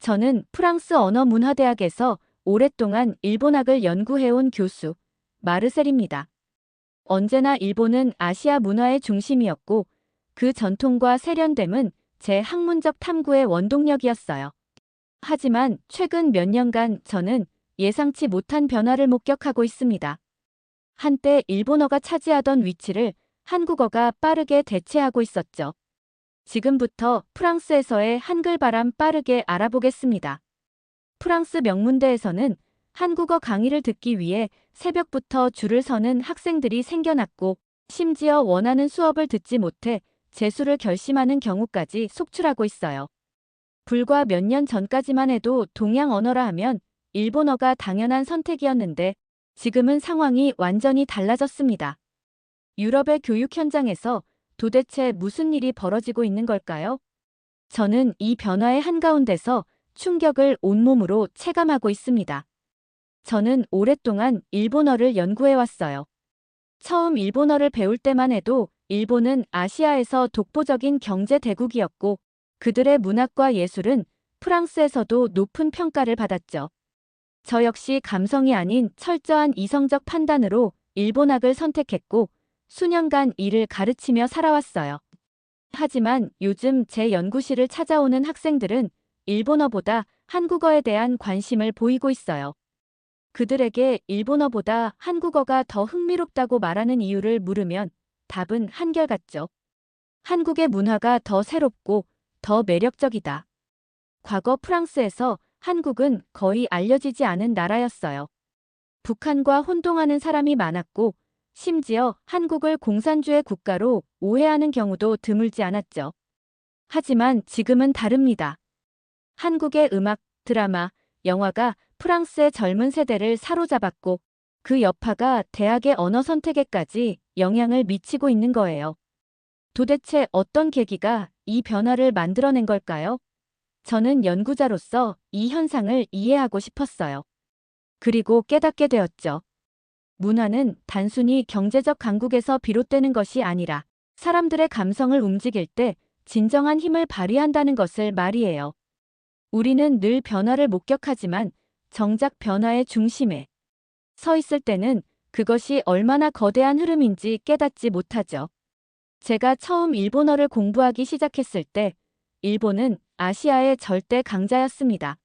저는 프랑스 언어문화대학에서 오랫동안 일본학을 연구해온 교수 마르셀입니다. 언제나 일본은 아시아 문화의 중심이었고 그 전통과 세련됨은 제 학문적 탐구의 원동력이었어요. 하지만 최근 몇 년간 저는 예상치 못한 변화를 목격하고 있습니다. 한때 일본어가 차지하던 위치를 한국어가 빠르게 대체하고 있었죠. 지금부터 프랑스에서의 한글 발음 빠르게 알아보겠습니다. 프랑스 명문대에서는 한국어 강의를 듣기 위해 새벽부터 줄을 서는 학생들이 생겨났고 심지어 원하는 수업을 듣지 못해 재수를 결심하는 경우까지 속출하고 있어요. 불과 몇 년 전까지만 해도 동양 언어라 하면 일본어가 당연한 선택이었는데 지금은 상황이 완전히 달라졌습니다. 유럽의 교육 현장에서 도대체 무슨 일이 벌어지고 있는 걸까요? 저는 이 변화의 한가운데서 충격을 온몸으로 체감하고 있습니다. 저는 오랫동안 일본어를 연구해왔어요. 처음 일본어를 배울 때만 해도 일본은 아시아에서 독보적인 경제 대국이었고 그들의 문학과 예술은 프랑스에서도 높은 평가를 받았죠. 저 역시 감성이 아닌 철저한 이성적 판단으로 일본학을 선택했고 수년간 이를 가르치며 살아왔어요. 하지만 요즘 제 연구실을 찾아오는 학생들은 일본어보다 한국어에 대한 관심을 보이고 있어요. 그들에게 일본어보다 한국어가 더 흥미롭다고 말하는 이유를 물으면 답은 한결같죠. 한국의 문화가 더 새롭고 더 매력적이다. 과거 프랑스에서 한국은 거의 알려지지 않은 나라였어요. 북한과 혼동하는 사람이 많았고 심지어 한국을 공산주의 국가로 오해하는 경우도 드물지 않았죠. 하지만 지금은 다릅니다. 한국의 음악, 드라마, 영화가 프랑스의 젊은 세대를 사로잡았고 그 여파가 대학의 언어 선택에까지 영향을 미치고 있는 거예요. 도대체 어떤 계기가 이 변화를 만들어낸 걸까요? 저는 연구자로서 이 현상을 이해하고 싶었어요. 그리고 깨닫게 되었죠. 문화는 단순히 경제적 강국에서 비롯되는 것이 아니라 사람들의 감성을 움직일 때 진정한 힘을 발휘한다는 것을 말이에요. 우리는 늘 변화를 목격하지만 정작 변화의 중심에 서 있을 때는 그것이 얼마나 거대한 흐름인지 깨닫지 못하죠. 제가 처음 일본어를 공부하기 시작했을 때 일본은 아시아의 절대 강자였습니다.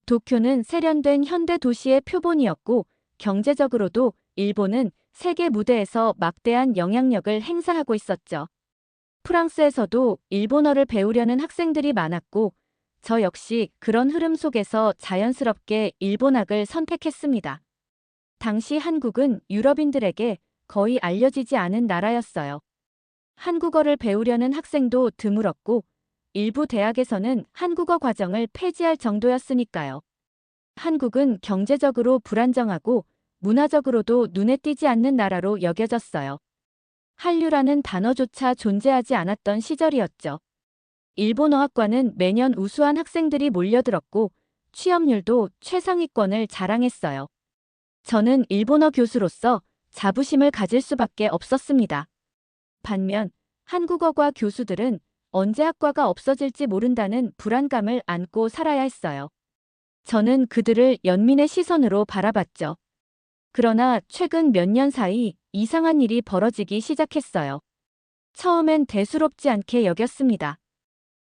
도쿄는 세련된 현대 도시의 표본이었고 경제적으로도 일본은 세계 무대에서 막대한 영향력을 행사하고 있었죠. 프랑스에서도 일본어를 배우려는 학생들이 많았고 저 역시 그런 흐름 속에서 자연스럽게 일본학을 선택했습니다. 당시 한국은 유럽인들에게 거의 알려지지 않은 나라였어요. 한국어를 배우려는 학생도 드물었고 일부 대학에서는 한국어 과정을 폐지할 정도였으니까요. 한국은 경제적으로 불안정하고 문화적으로도 눈에 띄지 않는 나라로 여겨졌어요. 한류라는 단어조차 존재하지 않았던 시절이었죠. 일본어학과는 매년 우수한 학생들이 몰려들었고 취업률도 최상위권을 자랑했어요. 저는 일본어 교수로서 자부심을 가질 수밖에 없었습니다. 반면 한국어과 교수들은 언제 학과가 없어질지 모른다는 불안감을 안고 살아야 했어요. 저는 그들을 연민의 시선으로 바라봤죠. 그러나 최근 몇 년 사이 이상한 일이 벌어지기 시작했어요. 처음엔 대수롭지 않게 여겼습니다.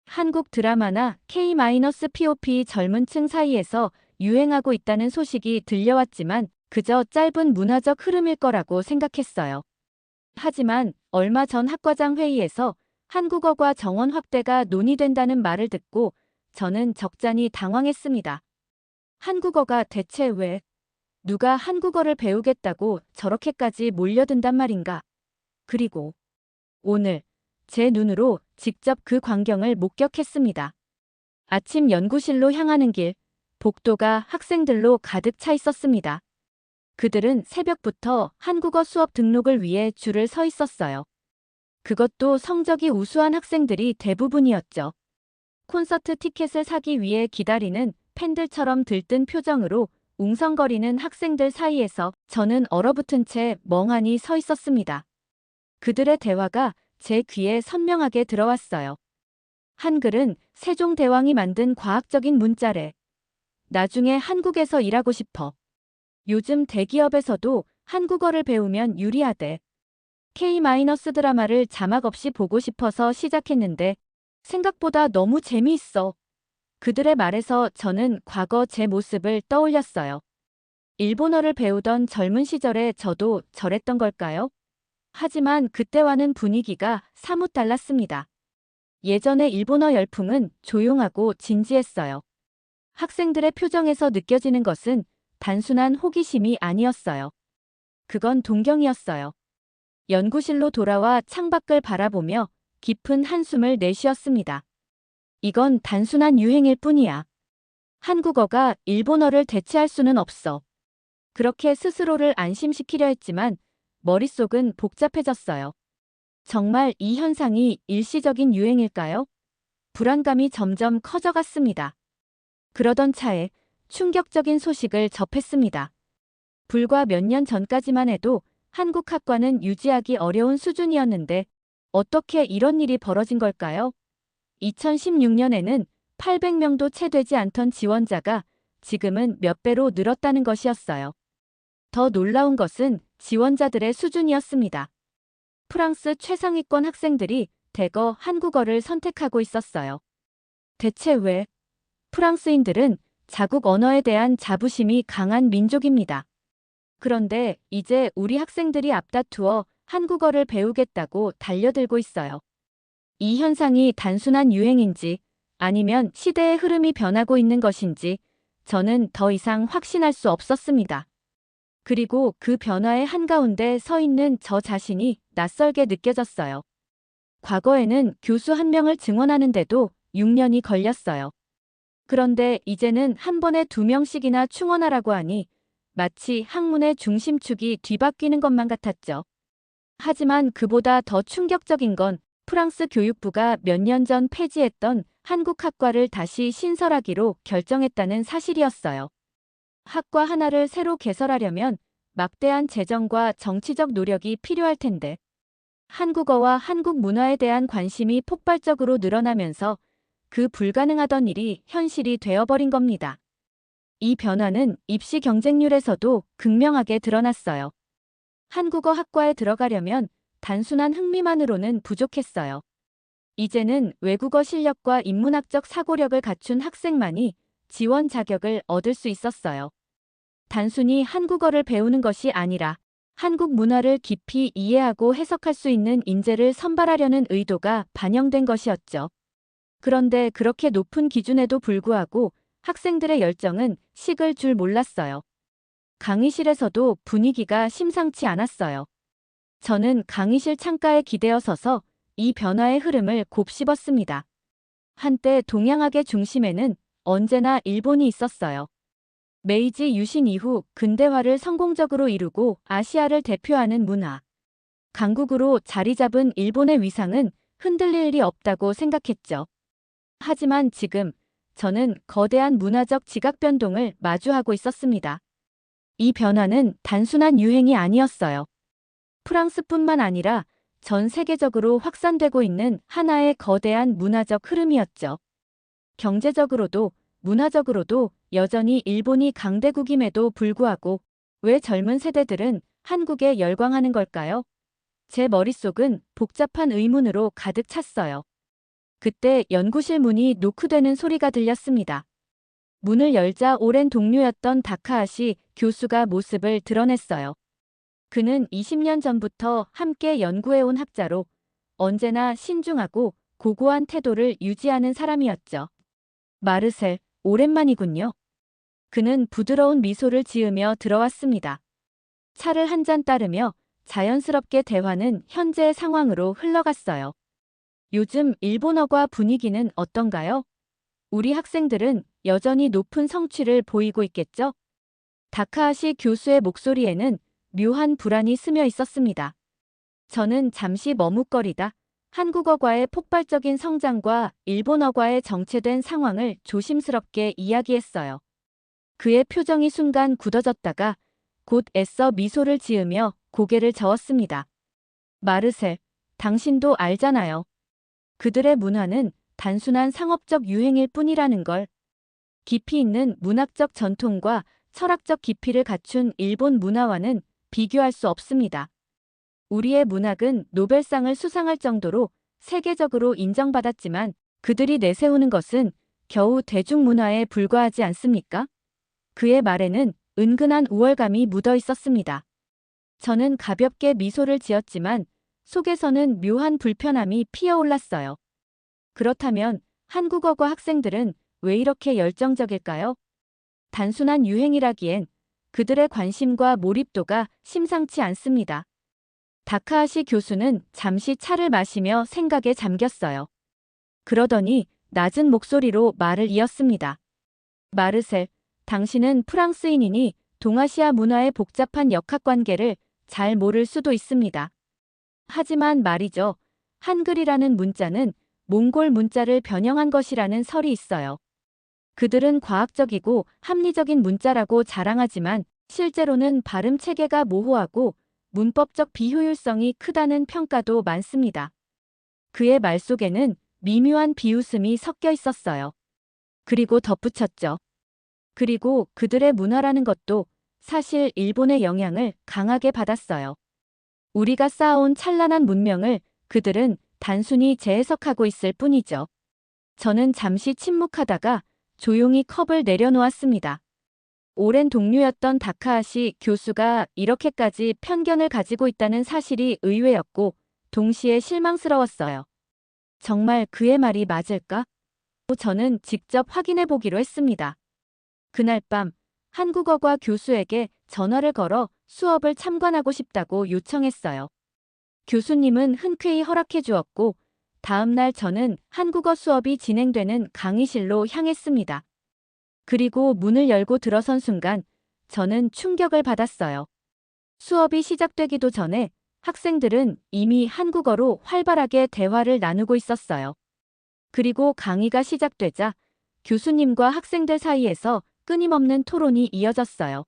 한국 드라마나 K-POP 젊은 층 사이에서 유행하고 있다는 소식이 들려왔지만 그저 짧은 문화적 흐름일 거라고 생각했어요. 하지만 얼마 전 학과장 회의에서 한국어과 정원 확대가 논의된다는 말을 듣고 저는 적잖이 당황했습니다. 한국어가 대체 왜? 누가 한국어를 배우겠다고 저렇게까지 몰려든단 말인가? 그리고 오늘 제 눈으로 직접 그 광경을 목격했습니다. 아침 연구실로 향하는 길, 복도가 학생들로 가득 차 있었습니다. 그들은 새벽부터 한국어 수업 등록을 위해 줄을 서 있었어요. 그것도 성적이 우수한 학생들이 대부분이었죠. 콘서트 티켓을 사기 위해 기다리는 팬들처럼 들뜬 표정으로 웅성거리는 학생들 사이에서 저는 얼어붙은 채 멍하니 서 있었습니다. 그들의 대화가 제 귀에 선명하게 들어왔어요. 한글은 세종대왕이 만든 과학적인 문자래. 나중에 한국에서 일하고 싶어. 요즘 대기업에서도 한국어를 배우면 유리하대. K- 드라마를 자막 없이 보고 싶어서 시작했는데 생각보다 너무 재미있어. 그들의 말에서 저는 과거 제 모습을 떠올렸어요. 일본어를 배우던 젊은 시절에 저도 저랬던 걸까요? 하지만 그때와는 분위기가 사뭇 달랐습니다. 예전의 일본어 열풍은 조용하고 진지했어요. 학생들의 표정에서 느껴지는 것은 단순한 호기심이 아니었어요. 그건 동경이었어요. 연구실로 돌아와 창밖을 바라보며 깊은 한숨을 내쉬었습니다. 이건 단순한 유행일 뿐이야. 한국어가 일본어를 대체할 수는 없어. 그렇게 스스로를 안심시키려 했지만 머릿속은 복잡해졌어요. 정말 이 현상이 일시적인 유행일까요? 불안감이 점점 커져갔습니다. 그러던 차에 충격적인 소식을 접했습니다. 불과 몇 년 전까지만 해도 한국 학과는 유지하기 어려운 수준이었는데 어떻게 이런 일이 벌어진 걸까요? 2016년에는 800명도 채 되지 않던 지원자가 지금은 몇 배로 늘었다는 것이었어요. 더 놀라운 것은 지원자들의 수준이었습니다. 프랑스 최상위권 학생들이 대거 한국어를 선택하고 있었어요. 대체 왜? 프랑스인들은 자국 언어에 대한 자부심이 강한 민족입니다. 그런데 이제 우리 학생들이 앞다투어 한국어를 배우겠다고 달려들고 있어요. 이 현상이 단순한 유행인지 아니면 시대의 흐름이 변하고 있는 것인지 저는 더 이상 확신할 수 없었습니다. 그리고 그 변화의 한가운데 서 있는 저 자신이 낯설게 느껴졌어요. 과거에는 교수 한 명을 증언하는데도 6년이 걸렸어요. 그런데 이제는 한 번에 2명씩이나 충원하라고 하니 마치 학문의 중심축이 뒤바뀌는 것만 같았죠. 하지만 그보다 더 충격적인 건 프랑스 교육부가 몇 년 전 폐지했던 한국 학과를 다시 신설하기로 결정했다는 사실이었어요. 학과 하나를 새로 개설하려면 막대한 재정과 정치적 노력이 필요할 텐데 한국어와 한국 문화에 대한 관심이 폭발적으로 늘어나면서 그 불가능하던 일이 현실이 되어버린 겁니다. 이 변화는 입시 경쟁률에서도 극명하게 드러났어요. 한국어 학과에 들어가려면 단순한 흥미만으로는 부족했어요. 이제는 외국어 실력과 인문학적 사고력을 갖춘 학생만이 지원 자격을 얻을 수 있었어요. 단순히 한국어를 배우는 것이 아니라 한국 문화를 깊이 이해하고 해석할 수 있는 인재를 선발하려는 의도가 반영된 것이었죠. 그런데 그렇게 높은 기준에도 불구하고 학생들의 열정은 식을 줄 몰랐어요. 강의실에서도 분위기가 심상치 않았어요. 저는 강의실 창가에 기대어 서서 이 변화의 흐름을 곱씹었습니다. 한때 동양학의 중심에는 언제나 일본이 있었어요. 메이지 유신 이후 근대화를 성공적으로 이루고 아시아를 대표하는 문화. 강국으로 자리 잡은 일본의 위상은 흔들릴 일이 없다고 생각했죠. 하지만 지금 저는 거대한 문화적 지각 변동을 마주하고 있었습니다. 이 변화는 단순한 유행이 아니었어요. 프랑스뿐만 아니라 전 세계적으로 확산되고 있는 하나의 거대한 문화적 흐름이었죠. 경제적으로도 문화적으로도 여전히 일본이 강대국임에도 불구하고 왜 젊은 세대들은 한국에 열광하는 걸까요? 제 머릿속은 복잡한 의문으로 가득 찼어요. 그때 연구실 문이 노크되는 소리가 들렸습니다. 문을 열자 오랜 동료였던 다카하시 교수가 모습을 드러냈어요. 그는 20년 전부터 함께 연구해온 학자로 언제나 신중하고 고고한 태도를 유지하는 사람이었죠. 마르셀, 오랜만이군요. 그는 부드러운 미소를 지으며 들어왔습니다. 차를 한 잔 따르며 자연스럽게 대화는 현재의 상황으로 흘러갔어요. 요즘 일본어과 분위기는 어떤가요? 우리 학생들은 여전히 높은 성취를 보이고 있겠죠? 다카하시 교수의 목소리에는 묘한 불안이 스며 있었습니다. 저는 잠시 머뭇거리다 한국어과의 폭발적인 성장과 일본어과의 정체된 상황을 조심스럽게 이야기했어요. 그의 표정이 순간 굳어졌다가 곧 애써 미소를 지으며 고개를 저었습니다. 마르셀, 당신도 알잖아요. 그들의 문화는 단순한 상업적 유행일 뿐이라는 걸. 깊이 있는 문학적 전통과 철학적 깊이를 갖춘 일본 문화와는 비교할 수 없습니다. 우리의 문학은 노벨상을 수상할 정도로 세계적으로 인정받았지만 그들이 내세우는 것은 겨우 대중문화에 불과하지 않습니까? 그의 말에는 은근한 우월감이 묻어 있었습니다. 저는 가볍게 미소를 지었지만 속에서는 묘한 불편함이 피어올랐어요. 그렇다면 한국어과 학생들은 왜 이렇게 열정적일까요? 단순한 유행이라기엔 그들의 관심과 몰입도가 심상치 않습니다. 다카하시 교수는 잠시 차를 마시며 생각에 잠겼어요. 그러더니 낮은 목소리로 말을 이었습니다. 마르셀, 당신은 프랑스인이니 동아시아 문화의 복잡한 역학관계를 잘 모를 수도 있습니다. 하지만 말이죠. 한글이라는 문자는 몽골 문자를 변형한 것이라는 설이 있어요. 그들은 과학적이고 합리적인 문자라고 자랑하지만 실제로는 발음 체계가 모호하고 문법적 비효율성이 크다는 평가도 많습니다. 그의 말 속에는 미묘한 비웃음이 섞여 있었어요. 그리고 덧붙였죠. 그리고 그들의 문화라는 것도 사실 일본의 영향을 강하게 받았어요. 우리가 쌓아온 찬란한 문명을 그들은 단순히 재해석하고 있을 뿐이죠. 저는 잠시 침묵하다가 조용히 컵을 내려놓았습니다. 오랜 동료였던 다카하시 교수가 이렇게까지 편견을 가지고 있다는 사실이 의외였고 동시에 실망스러웠어요. 정말 그의 말이 맞을까? 저는 직접 확인해 보기로 했습니다. 그날 밤 한국어과 교수에게 전화를 걸어 수업을 참관하고 싶다고 요청했어요. 교수님은 흔쾌히 허락해 주었고 다음 날 저는 한국어 수업이 진행되는 강의실로 향했습니다. 그리고 문을 열고 들어선 순간 저는 충격을 받았어요. 수업이 시작되기도 전에 학생들은 이미 한국어로 활발하게 대화를 나누고 있었어요. 그리고 강의가 시작되자 교수님과 학생들 사이에서 끊임없는 토론이 이어졌어요.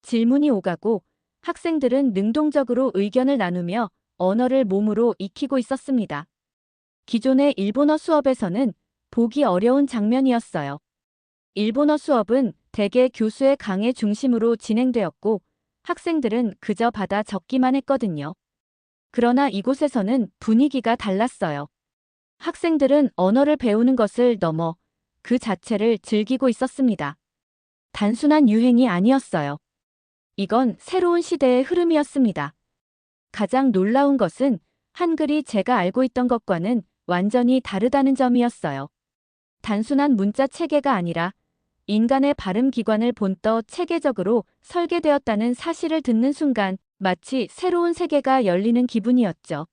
질문이 오가고 학생들은 능동적으로 의견을 나누며 언어를 몸으로 익히고 있었습니다. 기존의 일본어 수업에서는 보기 어려운 장면이었어요. 일본어 수업은 대개 교수의 강의 중심으로 진행되었고 학생들은 그저 받아 적기만 했거든요. 그러나 이곳에서는 분위기가 달랐어요. 학생들은 언어를 배우는 것을 넘어 그 자체를 즐기고 있었습니다. 단순한 유행이 아니었어요. 이건 새로운 시대의 흐름이었습니다. 가장 놀라운 것은 한글이 제가 알고 있던 것과는 완전히 다르다는 점이었어요. 단순한 문자 체계가 아니라 인간의 발음 기관을 본떠 체계적으로 설계되었다는 사실을 듣는 순간 마치 새로운 세계가 열리는 기분이었죠.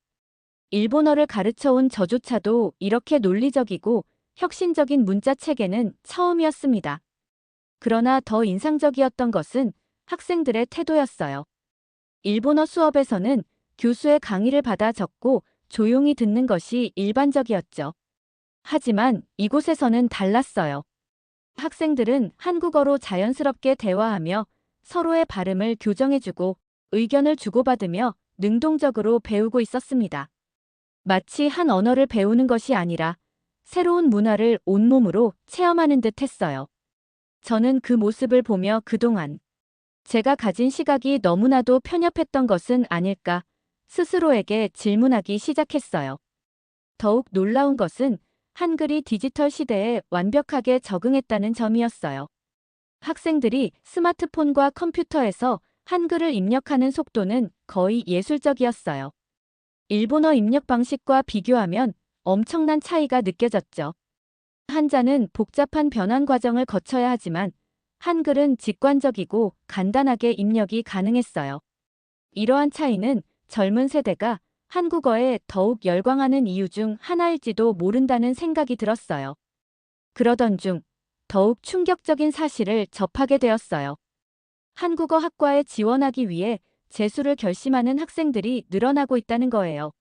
일본어를 가르쳐온 저조차도 이렇게 논리적이고 혁신적인 문자 체계는 처음이었습니다. 그러나 더 인상적이었던 것은 학생들의 태도였어요. 일본어 수업에서는 교수의 강의를 받아 적고 조용히 듣는 것이 일반적이었죠. 하지만 이곳에서는 달랐어요. 학생들은 한국어로 자연스럽게 대화하며 서로의 발음을 교정해주고 의견을 주고받으며 능동적으로 배우고 있었습니다. 마치 한 언어를 배우는 것이 아니라 새로운 문화를 온몸으로 체험하는 듯 했어요. 저는 그 모습을 보며 그동안 제가 가진 시각이 너무나도 편협했던 것은 아닐까 스스로에게 질문하기 시작했어요. 더욱 놀라운 것은 한글이 디지털 시대에 완벽하게 적응했다는 점이었어요. 학생들이 스마트폰과 컴퓨터에서 한글을 입력하는 속도는 거의 예술적이었어요. 일본어 입력 방식과 비교하면 엄청난 차이가 느껴졌죠. 한자는 복잡한 변환 과정을 거쳐야 하지만 한글은 직관적이고 간단하게 입력이 가능했어요. 이러한 차이는 젊은 세대가 한국어에 더욱 열광하는 이유 중 하나일지도 모른다는 생각이 들었어요. 그러던 중 더욱 충격적인 사실을 접하게 되었어요. 한국어 학과에 지원하기 위해 재수를 결심하는 학생들이 늘어나고 있다는 거예요.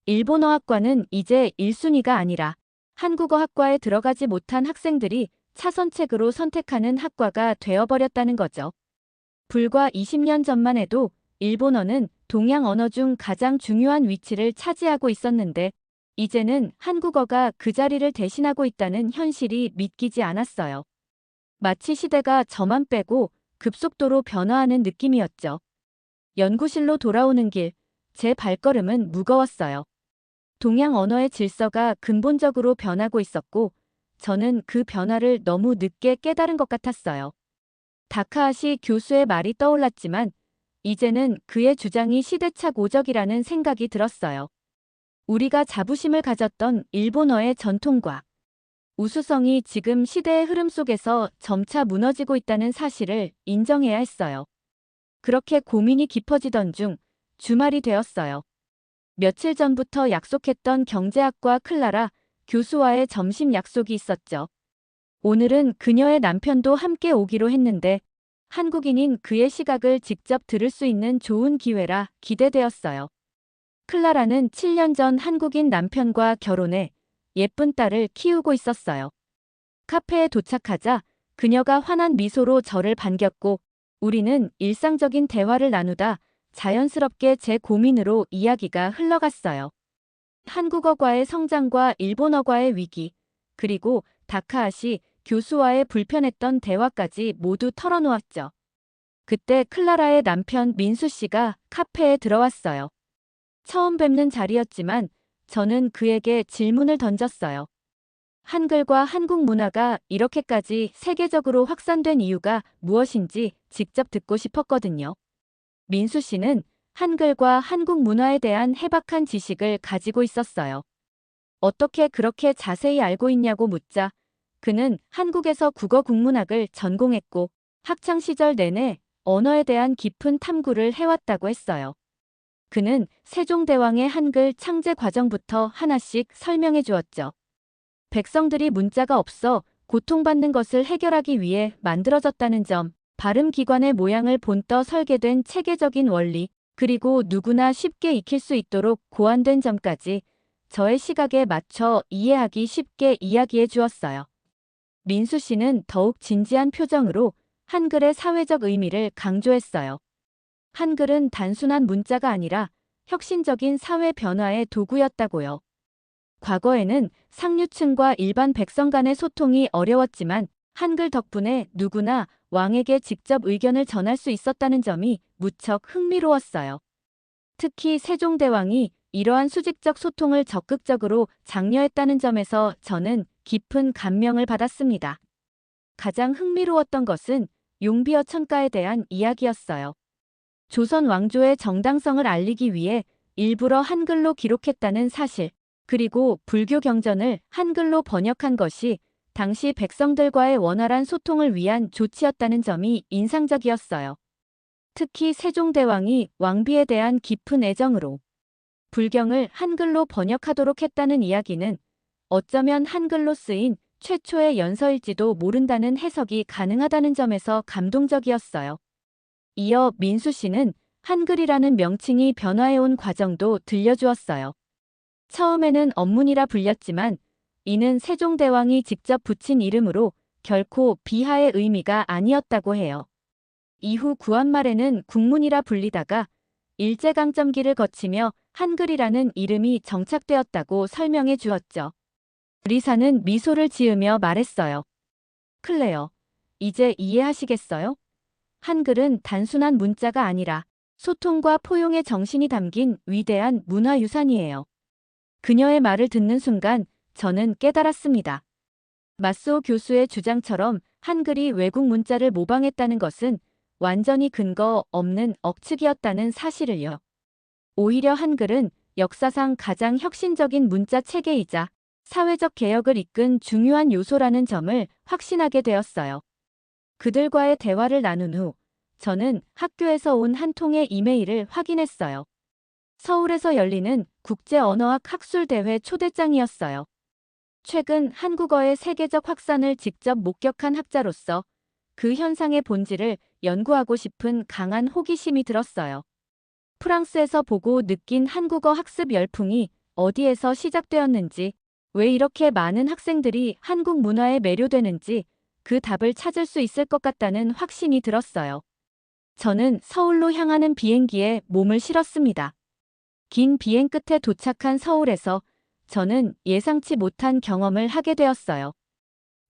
일본어 학과는 이제 1순위가 아니라 한국어 학과에 들어가지 못한 학생들이 차선책으로 선택하는 학과가 되어버렸다는 거죠. 불과 20년 전만 해도 일본어는 동양 언어 중 가장 중요한 위치를 차지하고 있었는데 이제는 한국어가 그 자리를 대신하고 있다는 현실이 믿기지 않았어요. 마치 시대가 저만 빼고 급속도로 변화하는 느낌이었죠. 연구실로 돌아오는 길, 제 발걸음은 무거웠어요. 동양 언어의 질서가 근본적으로 변하고 있었고, 저는 그 변화를 너무 늦게 깨달은 것 같았어요. 다카하시 교수의 말이 떠올랐지만, 이제는 그의 주장이 시대착 오적이라는 생각이 들었어요. 우리가 자부심을 가졌던 일본어의 전통과 우수성이 지금 시대의 흐름 속에서 점차 무너지고 있다는 사실을 인정해야 했어요. 그렇게 고민이 깊어지던 중 주말이 되었어요. 며칠 전부터 약속했던 경제학과 클라라 교수와의 점심 약속이 있었죠. 오늘은 그녀의 남편도 함께 오기로 했는데 한국인인 그의 시각을 직접 들을 수 있는 좋은 기회라 기대되었어요. 클라라는 7년 전 한국인 남편과 결혼해 예쁜 딸을 키우고 있었어요. 카페에 도착하자 그녀가 환한 미소로 저를 반겼고 우리는 일상적인 대화를 나누다 자연스럽게 제 고민으로 이야기가 흘러갔어요. 한국어과의 성장과 일본어과의 위기, 그리고 다카하시 교수와의 불편했던 대화까지 모두 털어놓았죠. 그때 클라라의 남편 민수 씨가 카페에 들어왔어요. 처음 뵙는 자리였지만 저는 그에게 질문을 던졌어요. 한글과 한국 문화가 이렇게까지 세계적으로 확산된 이유가 무엇인지 직접 듣고 싶었거든요. 민수 씨는 한글과 한국 문화에 대한 해박한 지식을 가지고 있었어요. 어떻게 그렇게 자세히 알고 있냐고 묻자 그는 한국에서 국어 국문학을 전공했고 학창 시절 내내 언어에 대한 깊은 탐구를 해왔다고 했어요. 그는 세종대왕의 한글 창제 과정부터 하나씩 설명해 주었죠. 백성들이 문자가 없어 고통받는 것을 해결하기 위해 만들어졌다는 점, 발음기관의 모양을 본떠 설계된 체계적인 원리, 그리고 누구나 쉽게 익힐 수 있도록 고안된 점까지 저의 시각에 맞춰 이해하기 쉽게 이야기해 주었어요. 민수 씨는 더욱 진지한 표정으로 한글의 사회적 의미를 강조했어요. 한글은 단순한 문자가 아니라 혁신적인 사회 변화의 도구였다고요. 과거에는 상류층과 일반 백성 간의 소통이 어려웠지만 한글 덕분에 누구나 왕에게 직접 의견을 전할 수 있었다는 점이 무척 흥미로웠어요. 특히 세종대왕이 이러한 수직적 소통을 적극적으로 장려했다는 점에서 저는 깊은 감명을 받았습니다. 가장 흥미로웠던 것은 용비어 천가에 대한 이야기였어요. 조선 왕조의 정당성을 알리기 위해 일부러 한글로 기록했다는 사실, 그리고 불교 경전을 한글로 번역한 것이 당시 백성들과의 원활한 소통을 위한 조치였다는 점이 인상적이었어요. 특히 세종대왕이 왕비에 대한 깊은 애정으로 불경을 한글로 번역하도록 했다는 이야기는 어쩌면 한글로 쓰인 최초의 연서일지도 모른다는 해석이 가능하다는 점에서 감동적이었어요. 이어 민수 씨는 한글이라는 명칭이 변화해온 과정도 들려주었어요. 처음에는 언문이라 불렸지만 이는 세종대왕이 직접 붙인 이름으로 결코 비하의 의미가 아니었다고 해요. 이후 구한말에는 국문이라 불리다가 일제강점기를 거치며 한글이라는 이름이 정착되었다고 설명해 주었죠. 리사는 미소를 지으며 말했어요. 클레어, 이제 이해하시겠어요? 한글은 단순한 문자가 아니라 소통과 포용의 정신이 담긴 위대한 문화유산이에요. 그녀의 말을 듣는 순간 저는 깨달았습니다. 마스오 교수의 주장처럼 한글이 외국 문자를 모방했다는 것은 완전히 근거 없는 억측이었다는 사실을요. 오히려 한글은 역사상 가장 혁신적인 문자 체계이자 사회적 개혁을 이끈 중요한 요소라는 점을 확신하게 되었어요. 그들과의 대화를 나눈 후 저는 학교에서 온 한 통의 이메일을 확인했어요. 서울에서 열리는 국제언어학 학술대회 초대장이었어요. 최근 한국어의 세계적 확산을 직접 목격한 학자로서 그 현상의 본질을 연구하고 싶은 강한 호기심이 들었어요. 프랑스에서 보고 느낀 한국어 학습 열풍이 어디에서 시작되었는지, 왜 이렇게 많은 학생들이 한국 문화에 매료되는지 그 답을 찾을 수 있을 것 같다는 확신이 들었어요. 저는 서울로 향하는 비행기에 몸을 실었습니다. 긴 비행 끝에 도착한 서울에서 저는 예상치 못한 경험을 하게 되었어요.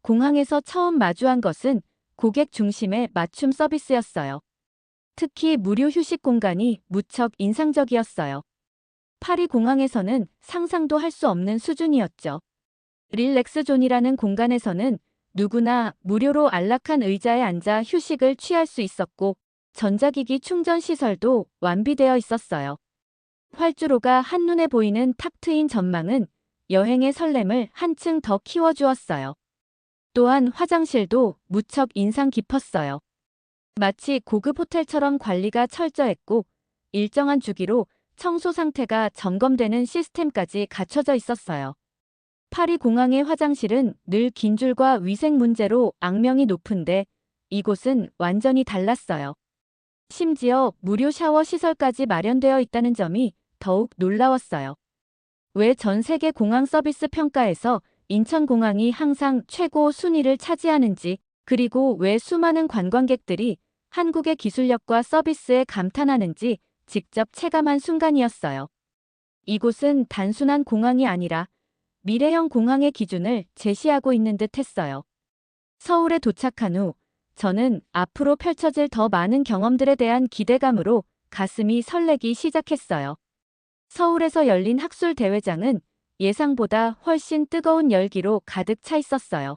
공항에서 처음 마주한 것은 고객 중심의 맞춤 서비스였어요. 특히 무료 휴식 공간이 무척 인상적이었어요. 파리 공항에서는 상상도 할 수 없는 수준이었죠. 릴렉스 존이라는 공간에서는 누구나 무료로 안락한 의자에 앉아 휴식을 취할 수 있었고, 전자기기 충전 시설도 완비되어 있었어요. 활주로가 한눈에 보이는 탁 트인 전망은 여행의 설렘을 한층 더 키워주었어요. 또한 화장실도 무척 인상 깊었어요. 마치 고급 호텔처럼 관리가 철저했고, 일정한 주기로 청소 상태가 점검되는 시스템까지 갖춰져 있었어요. 파리 공항의 화장실은 늘 긴 줄과 위생 문제로 악명이 높은데, 이곳은 완전히 달랐어요. 심지어 무료 샤워 시설까지 마련되어 있다는 점이 더욱 놀라웠어요. 왜 전 세계 공항 서비스 평가에서 인천공항이 항상 최고 순위를 차지하는지, 그리고 왜 수많은 관광객들이 한국의 기술력과 서비스에 감탄하는지 직접 체감한 순간이었어요. 이곳은 단순한 공항이 아니라 미래형 공항의 기준을 제시하고 있는 듯 했어요. 서울에 도착한 후 저는 앞으로 펼쳐질 더 많은 경험들에 대한 기대감으로 가슴이 설레기 시작했어요. 서울에서 열린 학술 대회장은 예상보다 훨씬 뜨거운 열기로 가득 차 있었어요.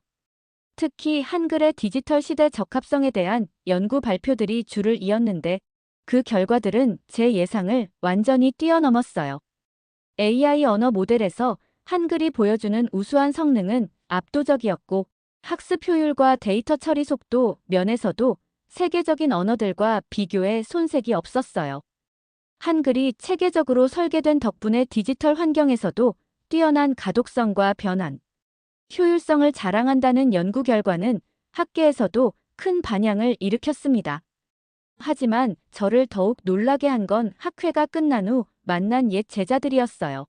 특히 한글의 디지털 시대 적합성에 대한 연구 발표들이 줄을 이었는데, 그 결과들은 제 예상을 완전히 뛰어넘었어요. AI 언어 모델에서 한글이 보여주는 우수한 성능은 압도적이었고, 학습 효율과 데이터 처리 속도 면에서도 세계적인 언어들과 비교해 손색이 없었어요. 한글이 체계적으로 설계된 덕분에 디지털 환경에서도 뛰어난 가독성과 변환, 효율성을 자랑한다는 연구 결과는 학계에서도 큰 반향을 일으켰습니다. 하지만 저를 더욱 놀라게 한 건 학회가 끝난 후 만난 옛 제자들이었어요.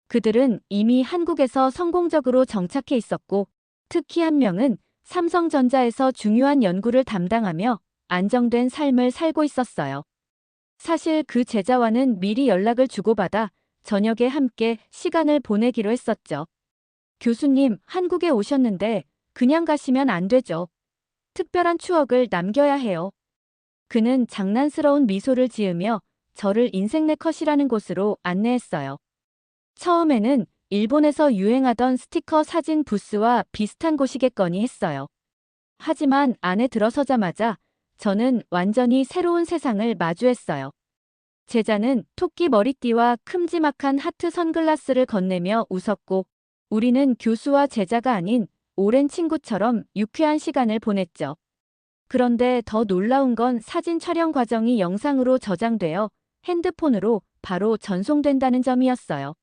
그들은 이미 한국에서 성공적으로 정착해 있었고, 특히 한 명은 삼성전자에서 중요한 연구를 담당하며 안정된 삶을 살고 있었어요. 사실 그 제자와는 미리 연락을 주고받아 저녁에 함께 시간을 보내기로 했었죠. 교수님, 한국에 오셨는데 그냥 가시면 안 되죠. 특별한 추억을 남겨야 해요. 그는 장난스러운 미소를 지으며 저를 인생네컷이라는 곳으로 안내했어요. 처음에는 일본에서 유행하던 스티커 사진 부스와 비슷한 곳이겠거니 했어요. 하지만 안에 들어서자마자 저는 완전히 새로운 세상을 마주했어요. 제자는 토끼 머리띠와 큼지막한 하트 선글라스를 건네며 웃었고, 우리는 교수와 제자가 아닌 오랜 친구처럼 유쾌한 시간을 보냈죠. 그런데 더 놀라운 건 사진 촬영 과정이 영상으로 저장되어 핸드폰으로 바로 전송된다는 점이었어요.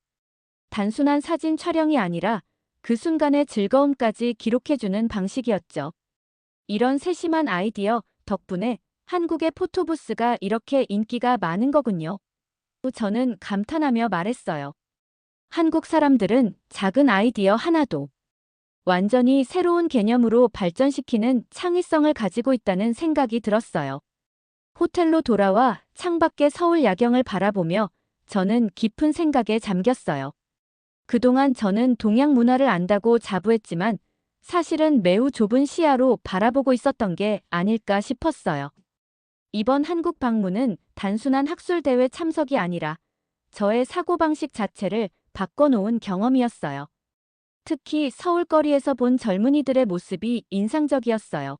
단순한 사진 촬영이 아니라 그 순간의 즐거움까지 기록해주는 방식이었죠. 이런 세심한 아이디어 덕분에 한국의 포토부스가 이렇게 인기가 많은 거군요. 저는 감탄하며 말했어요. 한국 사람들은 작은 아이디어 하나도 완전히 새로운 개념으로 발전시키는 창의성을 가지고 있다는 생각이 들었어요. 호텔로 돌아와 창밖의 서울 야경을 바라보며 저는 깊은 생각에 잠겼어요. 그동안 저는 동양 문화를 안다고 자부했지만 사실은 매우 좁은 시야로 바라보고 있었던 게 아닐까 싶었어요. 이번 한국 방문은 단순한 학술대회 참석이 아니라 저의 사고방식 자체를 바꿔놓은 경험이었어요. 특히 서울거리에서 본 젊은이들의 모습이 인상적이었어요.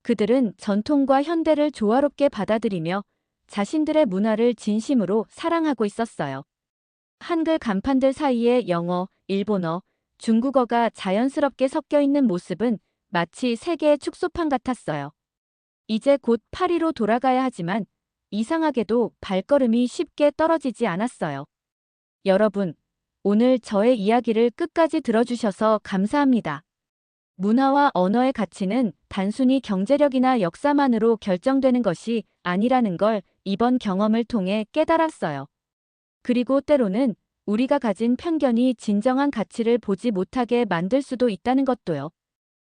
그들은 전통과 현대를 조화롭게 받아들이며 자신들의 문화를 진심으로 사랑하고 있었어요. 한글 간판들 사이에 영어, 일본어, 중국어가 자연스럽게 섞여 있는 모습은 마치 세계의 축소판 같았어요. 이제 곧 파리로 돌아가야 하지만 이상하게도 발걸음이 쉽게 떨어지지 않았어요. 여러분, 오늘 저의 이야기를 끝까지 들어주셔서 감사합니다. 문화와 언어의 가치는 단순히 경제력이나 역사만으로 결정되는 것이 아니라는 걸 이번 경험을 통해 깨달았어요. 그리고 때로는 우리가 가진 편견이 진정한 가치를 보지 못하게 만들 수도 있다는 것도요.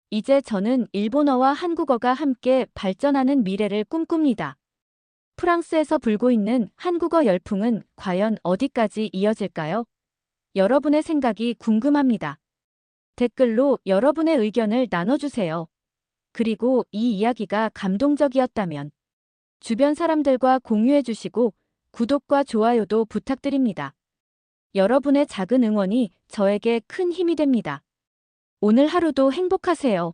이제 저는 일본어와 한국어가 함께 발전하는 미래를 꿈꿉니다. 프랑스에서 불고 있는 한국어 열풍은 과연 어디까지 이어질까요? 여러분의 생각이 궁금합니다. 댓글로 여러분의 의견을 나눠주세요. 그리고 이 이야기가 감동적이었다면 주변 사람들과 공유해 주시고 구독과 좋아요도 부탁드립니다. 여러분의 작은 응원이 저에게 큰 힘이 됩니다. 오늘 하루도 행복하세요.